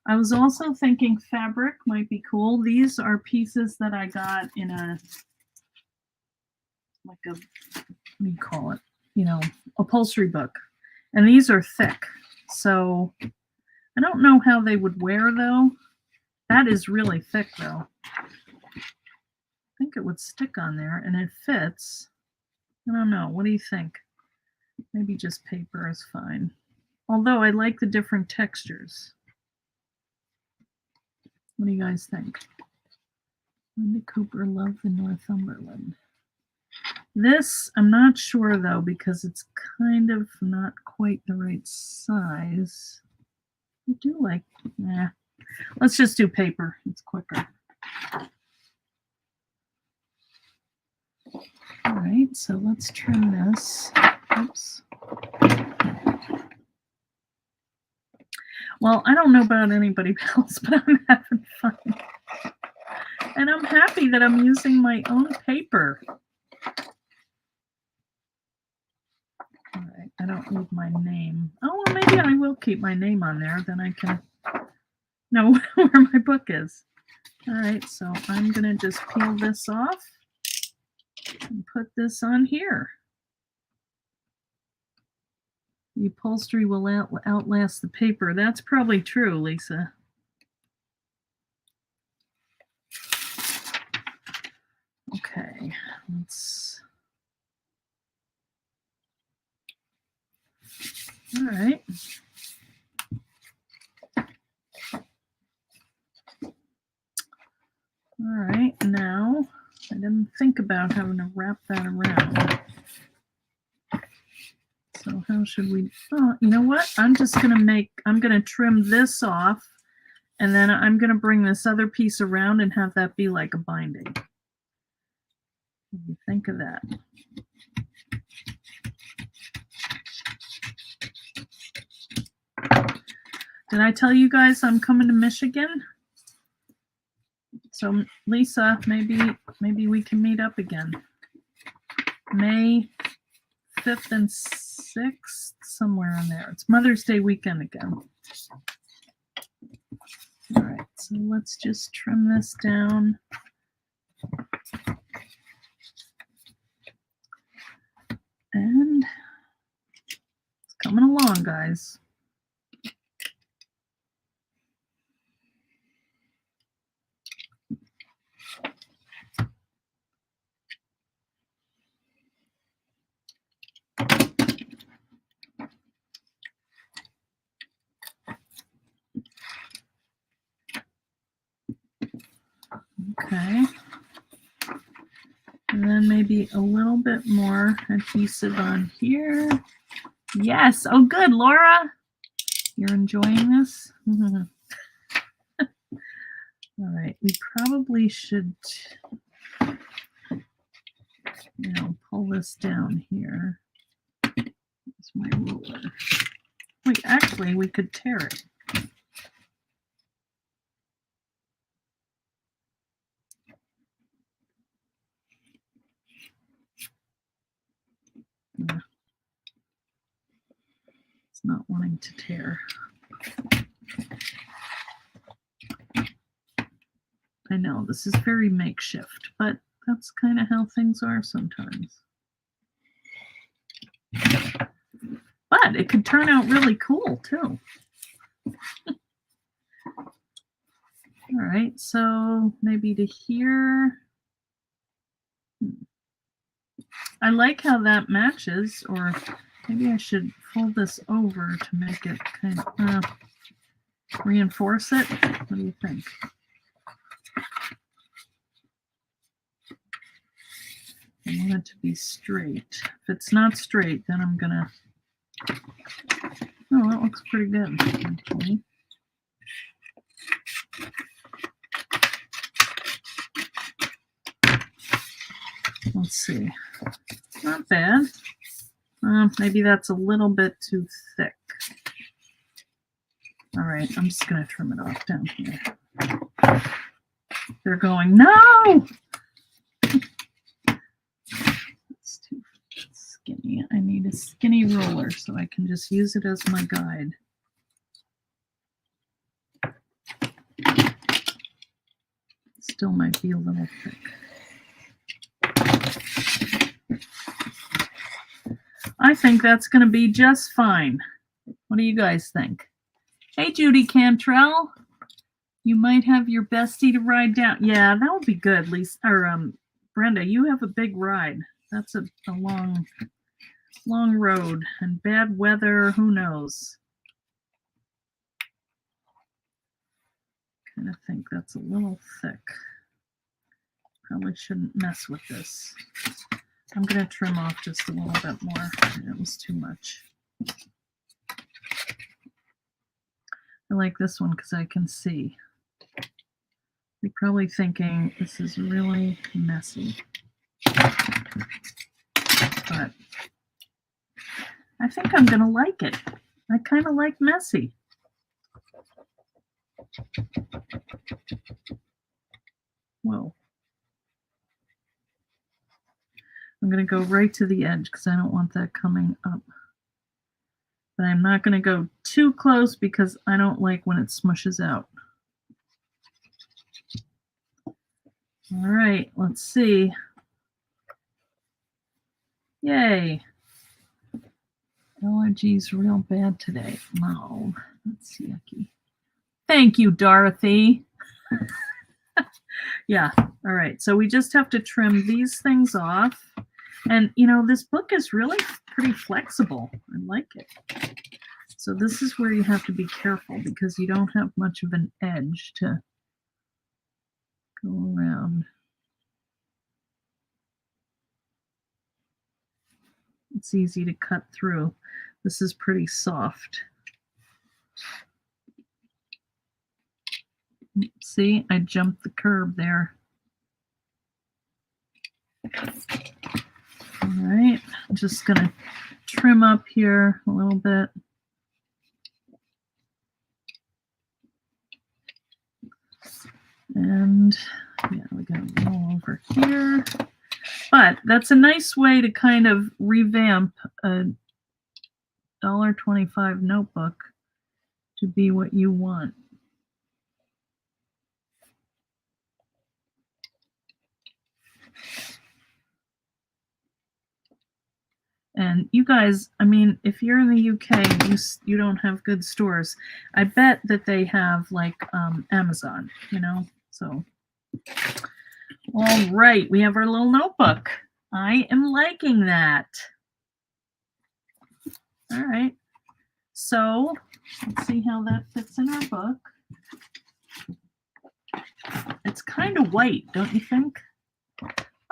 I was also thinking fabric might be cool. These are pieces that I got in a, like a, what do you call it? You know, upholstery book. And these are thick. So I don't know how they would wear though. That is really thick though. I think it would stick on there and it fits. I don't know. What do you think? Maybe just paper is fine. Although I like the different textures. What do you guys think? Linda Cooper, love the Northumberland. This, I'm not sure though, because it's kind of not quite the right size. I do like, let's just do paper. It's quicker. All right, so let's trim this. Oops. Well, I don't know about anybody else, but I'm having fun. And I'm happy that I'm using my own paper. All right, I don't need my name. Oh, well, maybe I will keep my name on there. Then I can know where my book is. All right, so I'm going to just peel this off and put this on here. The upholstery will outlast the paper. That's probably true, Lisa. Okay, let's. All right. All right, now I didn't think about having to wrap that around. So how should we, oh, you know what? I'm gonna trim this off, and then I'm gonna bring this other piece around and have that be like a binding. What do you think of that? Did I tell you guys I'm coming to Michigan? So Lisa, maybe we can meet up again. May 5th and 6th, somewhere in there. It's Mother's Day weekend again. All right, so let's just trim this down. And it's coming along, guys. Okay. And then maybe a little bit more adhesive on here. Yes. Oh, good, Laura. You're enjoying this? All right. We probably should, pull this down here. That's my ruler. Wait, actually, we could tear it. Yeah. It's not wanting to tear. I know this is very makeshift, but that's kind of how things are sometimes. But it could turn out really cool too. All right, so maybe to here. I like how that matches, or maybe I should fold this over to make it kind of reinforce it. What do you think? I want it to be straight. If it's not straight, then I'm gonna. Oh, that looks pretty good, actually. Let's see. Not bad. Maybe that's a little bit too thick. All right, I'm just going to trim it off down here. They're going, no! It's too skinny. I need a skinny ruler so I can just use it as my guide. Still might be a little thick. I think that's going to be just fine. What do you guys think? Hey, Judy Cantrell. You might have your bestie to ride down. Yeah, that would be good, Lisa. Or Brenda, you have a big ride. That's a long road and bad weather. Who knows? Kind of think that's a little thick. Probably shouldn't mess with this. I'm going to trim off just a little bit more. It was too much. I like this one because I can see. You're probably thinking this is really messy. But I think I'm going to like it. I kind of like messy. Whoa. I'm going to go right to the edge because I don't want that coming up. But I'm not going to go too close because I don't like when it smushes out. All right, let's see. Yay. Allergies real bad today. No, that's yucky. Thank you, Dorothy. Yeah, all right. So we just have to trim these things off. And, you know, this book is really pretty flexible. I like it. So this is where you have to be careful because you don't have much of an edge to go around. It's easy to cut through. This is pretty soft. See, I jumped the curb there. All right, I'm just gonna trim up here a little bit. And yeah, we got a roll over here. But that's a nice way to kind of revamp a $1.25 notebook to be what you want. And you guys, I mean, if you're in the UK and you don't have good stores, I bet that they have like Amazon, you know, so. All right, we have our little notebook. I am liking that. All right, so let's see how that fits in our book. It's kind of white, don't you think?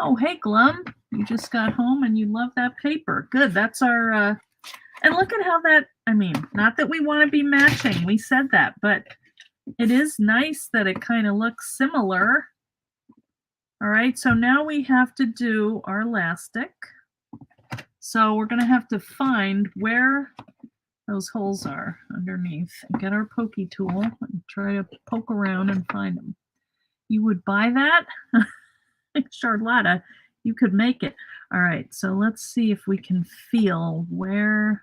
Oh, hey, Glum, you just got home and you love that paper. Good, that's our, and look at how that, I mean, not that we want to be matching, we said that, but it is nice that it kind of looks similar. All right, so now we have to do our elastic. So we're going to have to find where those holes are underneath and get our pokey tool and try to poke around and find them. You would buy that? Charlotta, you could make it. All right, so let's see if we can feel where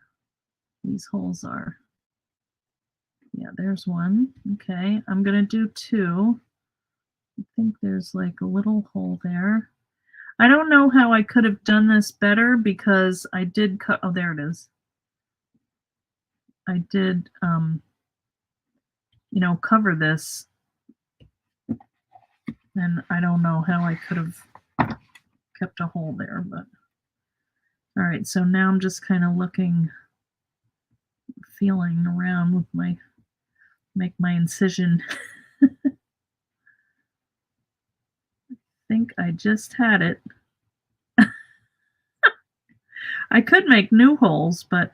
these holes are. Yeah, there's one. Okay, I'm going to do two. I think there's like a little hole there. I don't know how I could have done this better because I did cut, oh, there it is. I did, you know, cover this, and I don't know how I could have kept a hole there, but all right, so now I'm just kind of looking, feeling around with my, make my incision. I think I just had it. I could make new holes, but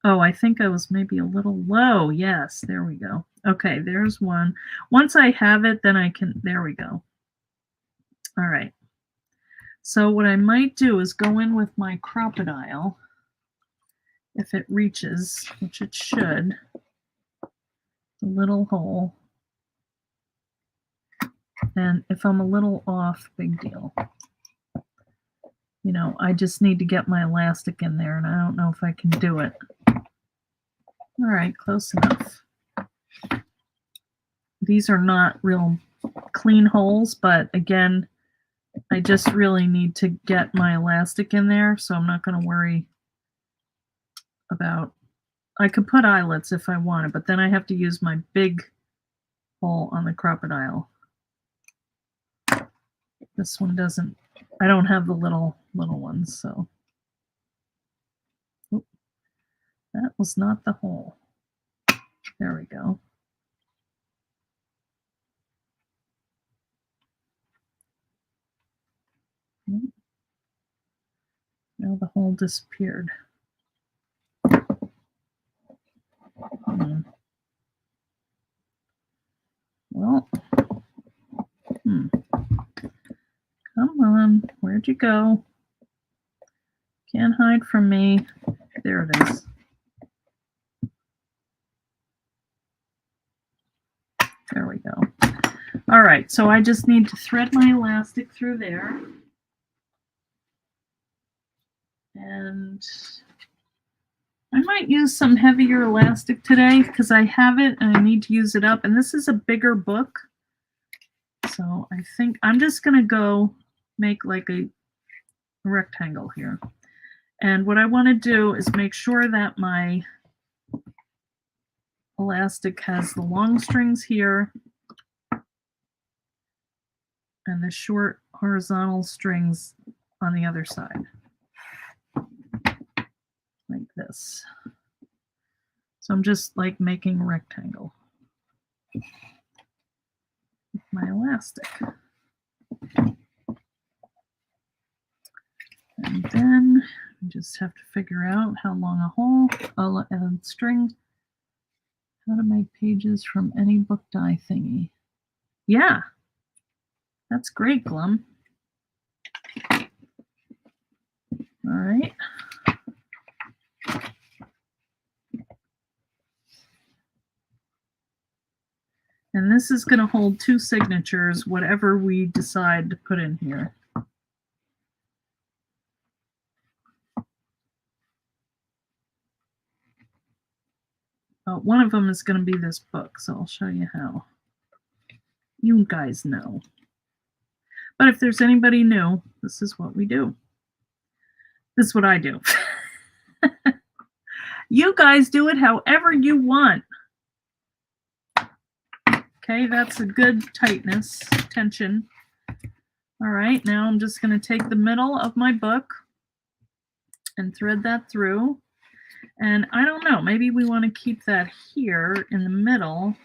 oh, I think I was maybe a little low. Yes, there we go. Okay, there's one. Once I have it, then I can, there we go. All right. So what I might do is go in with my crocodile, if it reaches, which it should, the little hole. And if I'm a little off, big deal. You know, I just need to get my elastic in there, and I don't know if I can do it. All right, close enough. These are not real clean holes, but again, I just really need to get my elastic in there, so I'm not going to worry about, I could put eyelets if I wanted, but then I have to use my big hole on the crocodile. This one doesn't, I don't have the little ones, so. Oop, that was not the hole. There we go. Now the hole disappeared. Well, come on, where'd you go? Can't hide from me. There it is. There we go. All right, so I just need to thread my elastic through there. And I might use some heavier elastic today because I have it and I need to use it up. And this is a bigger book, So I think I'm just going to go make like a rectangle here. And what I want to do is make sure that my elastic has the long strings here and the short horizontal strings on the other side, like this. So I'm just like making a rectangle with my elastic. And then I just have to figure out how long a string, how to make pages from any book die thingy. Yeah, that's great, Glum. All right. And this is going to hold 2 signatures, whatever we decide to put in here. One of them is going to be this book, so I'll show you how. You guys know. But if there's anybody new, this is what we do. This is what I do. You guys do it however you want. Okay, that's a good tightness, tension. All right, now I'm just going to take the middle of my book and thread that through. And I don't know, maybe we want to keep that here in the middle,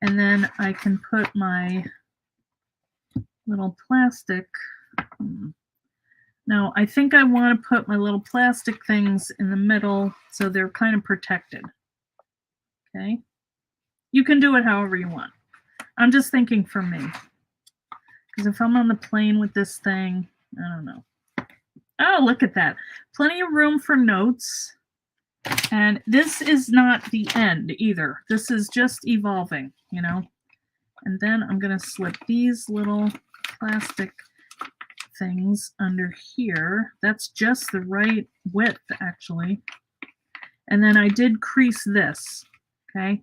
and then I can put my little plastic. No, I think I want to put my little plastic things in the middle so they're kind of protected. Okay, you can do it however you want. I'm just thinking for me, because if I'm on the plane with this thing, I don't know. Oh, look at that. Plenty of room for notes. And this is not the end either. This is just evolving, you know. And then I'm going to slip these little plastic things under here. That's just the right width, actually. And then I did crease this, okay?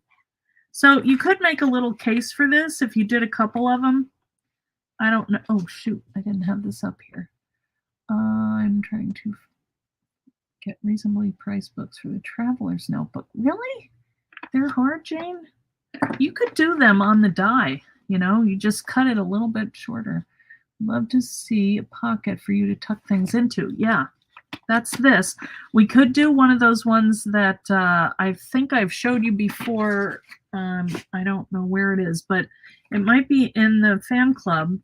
So you could make a little case for this if you did a couple of them. I don't know. Oh, shoot. I didn't have this up here. I'm trying to get reasonably priced books for the Traveler's Notebook. Really? They're hard, Jane? You could do them on the die. You know, you just cut it a little bit shorter. Love to see a pocket for you to tuck things into. Yeah, that's this. We could do one of those ones that I think I've showed you before. I don't know where it is, but it might be in the fan club,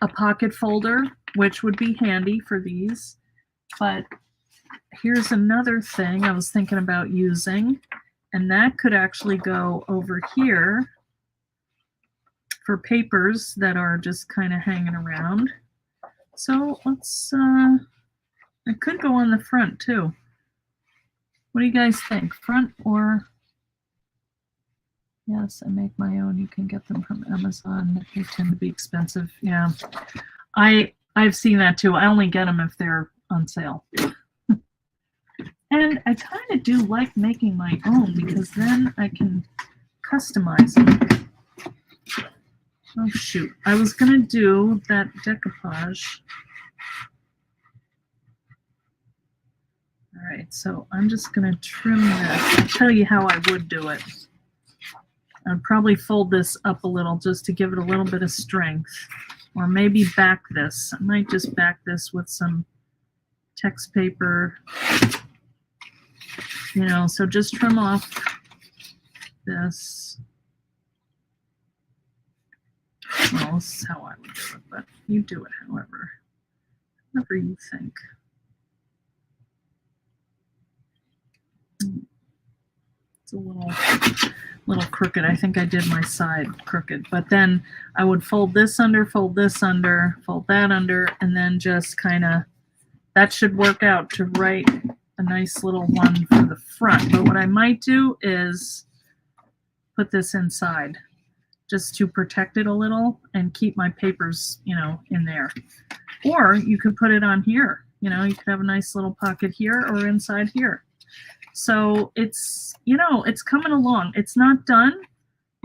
a pocket folder, which would be handy for these. But here's another thing I was thinking about using, and that could actually go over here for papers that are just kind of hanging around. So let's, it could go on the front too. What do you guys think? Front or? Yes, I make my own. You can get them from Amazon. They tend to be expensive. Yeah, I've seen that too. I only get them if they're on sale. And I kind of do like making my own because then I can customize them. Oh shoot, I was gonna do that decoupage. All right, so I'm just gonna trim this. I'll tell you how I would do it. I'd probably fold this up a little just to give it a little bit of strength, or maybe back this. I might just back this with some text paper. You know, so just trim off this. Well, this is how I would do it, but you do it however you think. It's a little crooked. I think I did my side crooked, but then I would fold this under, fold that under, and then just kind of, that should work out to write a nice little one for the front. But what I might do is put this inside just to protect it a little and keep my papers, you know, in there. Or you could put it on here. You know, you could have a nice little pocket here or inside here. So it's, you know, it's coming along. It's not done,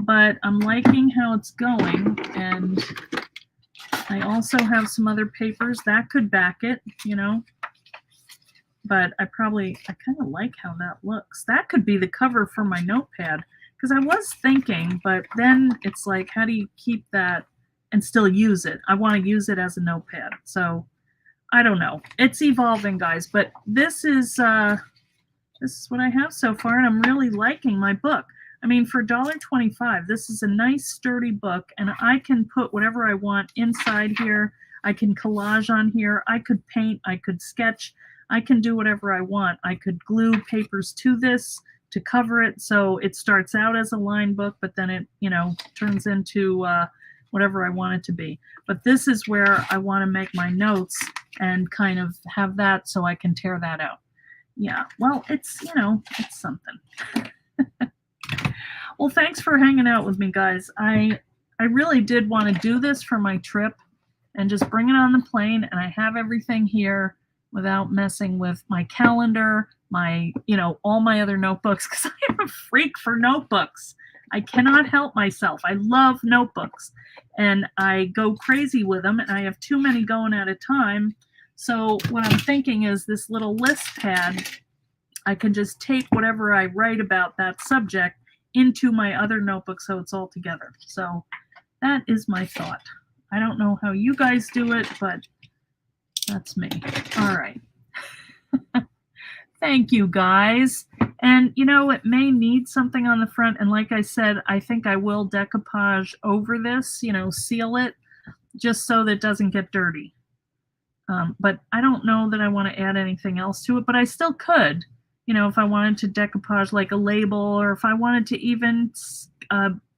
but I'm liking how it's going. And I also have some other papers that could back it, you know. But I kind of like how that looks. That could be the cover for my notepad, because I was thinking, but then it's like, how do you keep that and still use it? I want to use it as a notepad. So I don't know. It's evolving, guys, but this is what I have so far, and I'm really liking my book. I mean, for $1.25, this is a nice sturdy book, and I can put whatever I want inside here. I can collage on here. I could paint. I could sketch. I can do whatever I want. I could glue papers to this to cover it, so it starts out as a line book, but then it, you know, turns into whatever I want it to be. But this is where I want to make my notes and kind of have that so I can tear that out. Yeah, well, it's, you know, it's something. Well, thanks for hanging out with me, guys. I really did want to do this for my trip and just bring it on the plane, and I have everything here without messing with my calendar, my, you know, all my other notebooks, because I am a freak for notebooks. I cannot help myself. I love notebooks, and I go crazy with them, and I have too many going at a time. So what I'm thinking is this little list pad, I can just take whatever I write about that subject into my other notebook so it's all together. So that is my thought. I don't know how you guys do it, but that's me. All right. Thank you, guys. And, you know, it may need something on the front. And like I said, I think I will decoupage over this, you know, seal it just so that it doesn't get dirty. But I don't know that I want to add anything else to it, but I still could, you know, if I wanted to decoupage like a label, or if I wanted to even,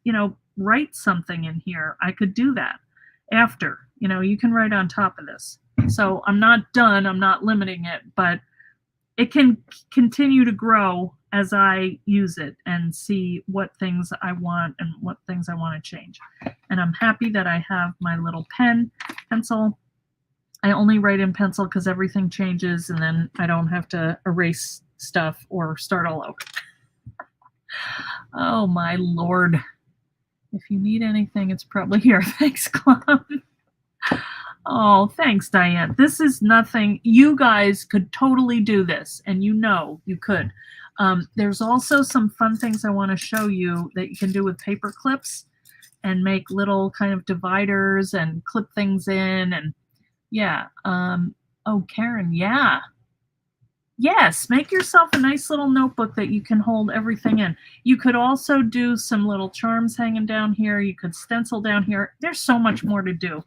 you know, write something in here, I could do that after. You know, you can write on top of this. So I'm not done. I'm not limiting it, but it can continue to grow as I use it and see what things I want and what things I want to change. And I'm happy that I have my little pencil. I only write in pencil because everything changes, and then I don't have to erase stuff or start all over. Oh my Lord. If you need anything, it's probably here. Thanks, Clown. Oh, thanks, Diane. This is nothing. You guys could totally do this, and you know you could. There's also some fun things I want to show you that you can do with paper clips and make little kind of dividers and clip things in. And yeah. Oh, Karen, yeah. Yes, make yourself a nice little notebook that you can hold everything in. You could also do some little charms hanging down here. You could stencil down here. There's so much more to do,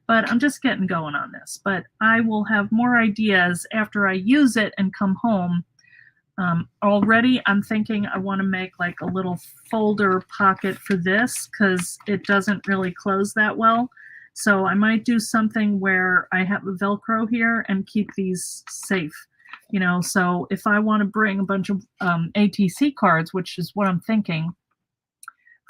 but I'm just getting going on this. But I will have more ideas after I use it and come home. Already I'm thinking I want to make like a little folder pocket for this because it doesn't really close that well. So I might do something where I have a Velcro here and keep these safe. You know, so if I want to bring a bunch of ATC cards, which is what I'm thinking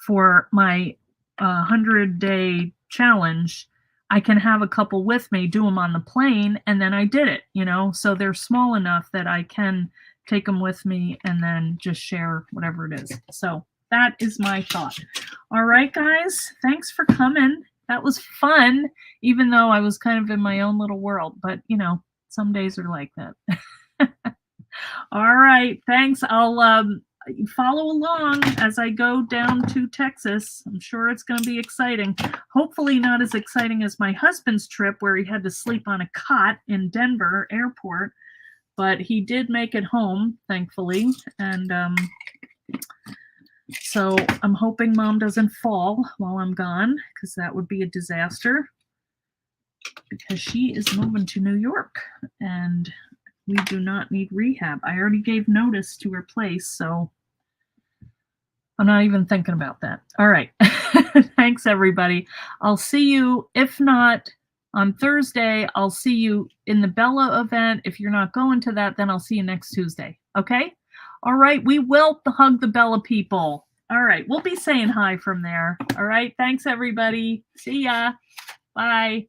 for my 100-day challenge, I can have a couple with me, do them on the plane, and then I did it, you know, so they're small enough that I can take them with me and then just share whatever it is. So that is my thought. All right, guys, thanks for coming. That was fun, even though I was kind of in my own little world, but, you know, some days are like that. All right, thanks. I'll follow along as I go down to Texas. I'm sure it's going to be exciting. Hopefully not as exciting as my husband's trip where he had to sleep on a cot in Denver airport, but he did make it home, thankfully. And so I'm hoping Mom doesn't fall while I'm gone, because that would be a disaster, because she is moving to New York and we do not need rehab. I already gave notice to her place, so I'm not even thinking about that. All right. Thanks, everybody. I'll see you, if not on Thursday, I'll see you in the Bella event. If you're not going to that, then I'll see you next Tuesday. Okay? All right. We will hug the Bella people. All right. We'll be saying hi from there. All right. Thanks, everybody. See ya. Bye.